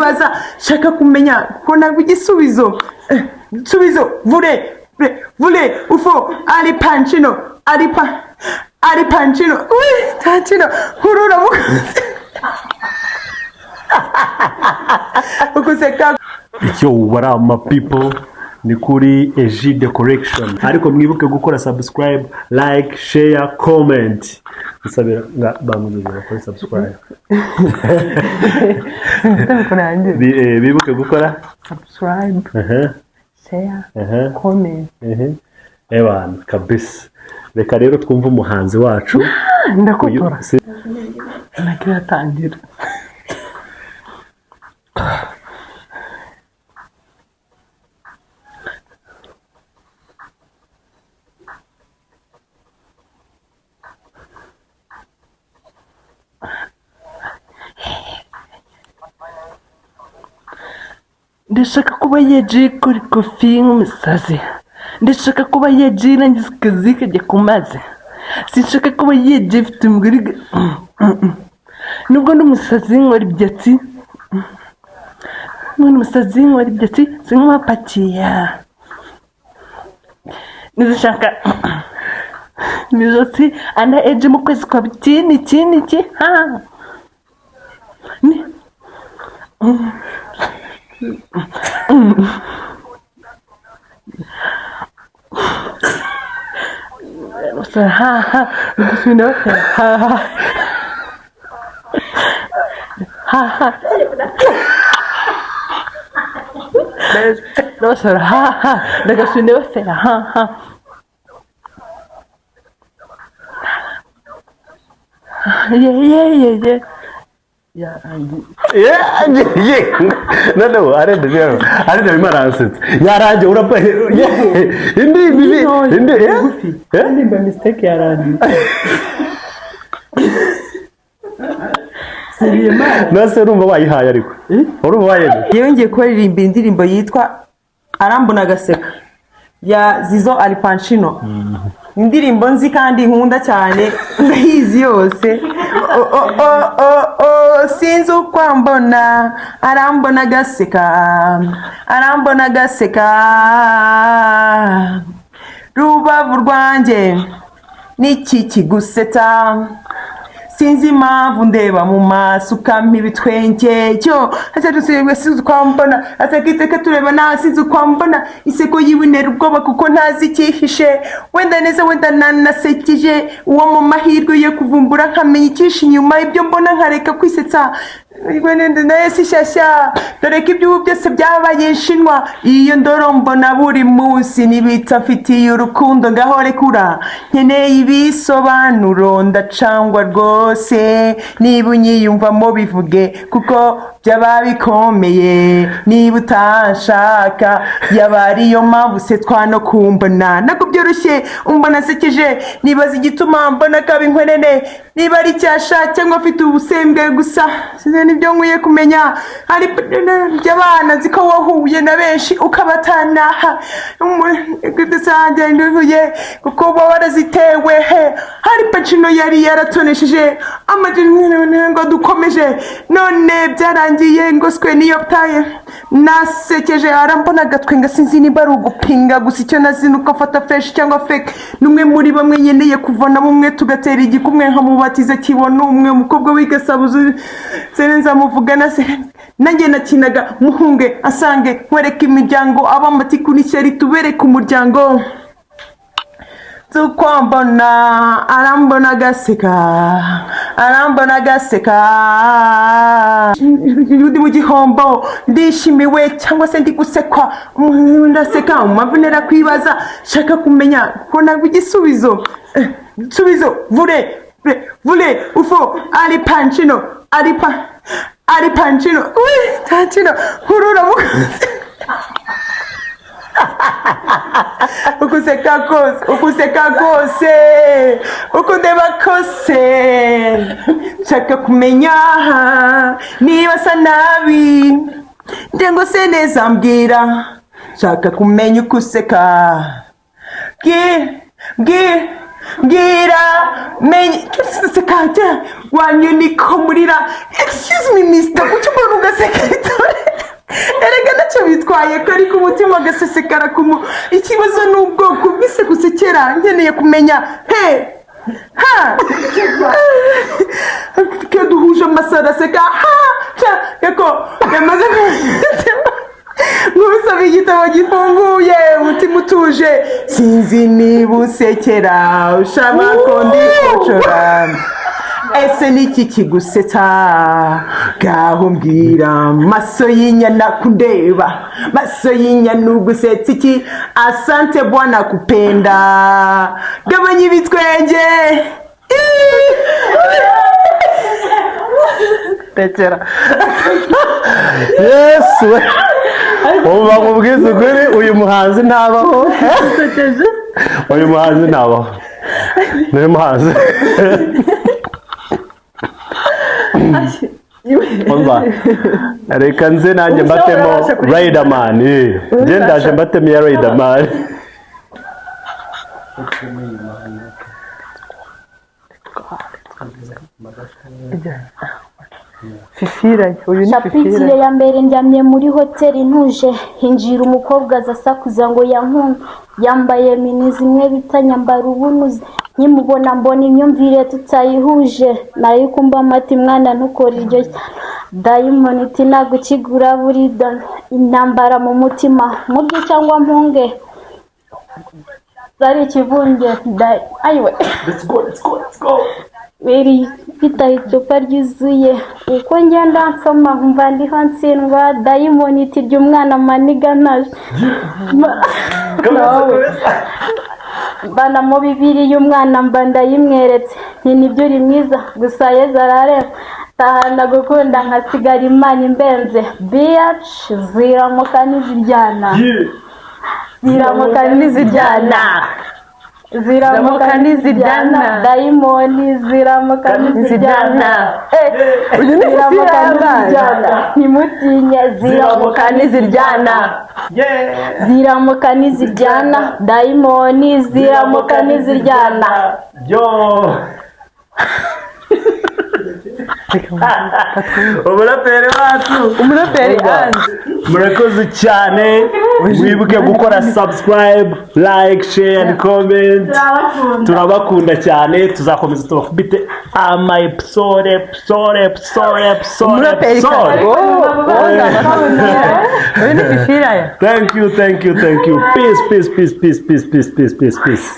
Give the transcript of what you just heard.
kwibaza shaka kumenya ko ntabwo igisubizo subizo vule ufo ari pancino ari pancino pancino hurura mukoze ukuseka yo what up my people ni kuri Egide Correction ariko mwibuke gukora subscribe like share comment nsabira bamuzura kuri subscribe bibuke gukora subscribe share comment ewana kabisa reka rero twumva umuhanzi wacu ndakotora nagira tangira ndashaka kuba yeje kuri kofi nk'umusazi ndashaka kuba yeje nangize akazi kajya ku mazi sinshaka kuba yeje mfite umugore nubwo n'umusazi nkora ibyatsi sink'uwapakiya ndashaka nijoti ana eje mu kwezi kwa bitini iki ha ni ha no arenda bimaransetsa yarangiye urapa indi mistake yarangiye nase urumva wayihaye ariko urumva wayihaye yongeye kuririmba indirimbo yitwa Arambona Agaseka ya Zizo Ali Pancino indirimbo nzi kandi nkunda cyane ndahizi yose sinzi uko mbona arambona agaseka rubavu rwanjye niki kigusetsa sinzi impamvu ndeba mu maso ukampa ibitwenge cyo asadusubwe sinzi uko mbona asakiteka tureba nta sinzi uko mbona iseko yiwinera ubwoba kuko ntazi icyihishe wenda neza wenda nanasekeje uwo mu mahirwe yo kuvumbura nkamenya icyishe inyuma ibyo mbona nkareka kwisetsa nayo si shyashya dore ko ibyo byose byabaye inshinwa iyo ndoro mbona buri munsi nibitsa mfitiye urukundo ngaho rekura nkeneye ibisobanuro ndacangwa rwose niba unyiyumvamo bivuge kuko byaba bikomeye niba utanshaka yaba ariyo mpamvu se twano kumbona nako byoroshye umbona sekeje nibaza igituma mbona kaba inkwenene niba ari cyasha cyangwa afite ubusembwe gusa nibyo nkwiye kumenya ari by'abana nzi ko wahuye na benshi ukabatanaha dusangiye nduhuye kuko uba warazitewe hari Pancino yari yaratonesheje amajyana ngo dukomeje none byarangiye ngo swe niyo taye nasekeje arambona agatwenga sinzi niba ari ugupinga gusa icyo nazina uko afata fresh cyangwa fake numwe muri bamwe nyeneye kuvana mumwe tugatera igikumwe nkamubatiza kibona umwe umukobwa w'igasabuzo senza muvugana se nanjye nakinaga muhunge asange nkwereka imiryango abamatiku n'ishyari tubereka umuryango tukwambona arambona agaseka ndi mu gihombo ndishimiwe cyangwa se ndi gusekwa ndaseka umumvu nera kwibaza shaka kumenya ko ntabwo igisubizo subizo vule ufo ari pancino pancino hurura mukoze ukuseka kose ukundeba kose shaka kumenya niba sa nabi ndengo se neza mbwira shaka kumenya ukuseka Gira menye sekajya wanyu niko murira excuse me mister kuki mbona ugaseka gutwaye kari ku mutima gasesekara ikibazo ni ubwoko bw'ise gusekera nkeneye kumenya ko duhuje amasaro aseka yako yamaze nk'usaba igitabo gifunguye umutima utuje sinzi niba usekera ushaka ko ndikocora ese niki kigusetsa gaho mbwira maso y'inyana kundeba maso y'inyana ugusetsa iki asante bwana kupenda gabanya ibitwenge tekera yesu ubu bakubwiza ukuri uyu muhanzi ntabaho uyu muhanzi ntabaho niwe muhanzi umva reka nze nanjye mbatemo Riderman njye ndaje mbatemo ya Riderman Fifira uyu ni Fifira ya mbere njyamye muri hoteli ntuje hinjira umukobwa azasakuza ngo yankunda yambaye mini zimwe bita nyambara ubunuzi nkimubona mbona imyumvire tutayihuje nayo kumba amati mwana ntukora iryo Diamond iti nagukigura buri intambara mu mutima mubye cyangwa mpunge zari ikivunge ayiwe let's go biri bita icupa ryuzuye uko ngenda nsoma mva ndiho ntsindwa Diamond iti ry'umwana maniga naje bana mu bibiri y'umwana mba ndayimweretse nibyo uri mwiza gusa Yezu arareba tahanda gukunda nkasigara imana imbenze bitch ziramuka niziryana ziramuka niziryana ziramuka niziryana Diamond ziramuka niziryana uyu ni Fifira ntimutinye ziramuka niziryana ziramuka niziryana Diamond ziramuka niziryana yo umuraperi wacu umuraperi murakoze cyane wibuke gukora subscribe like share and comment turabakunda cyane tuzakomeza tubakubite ama episode umuraperi uyu ni Fifira thank you peace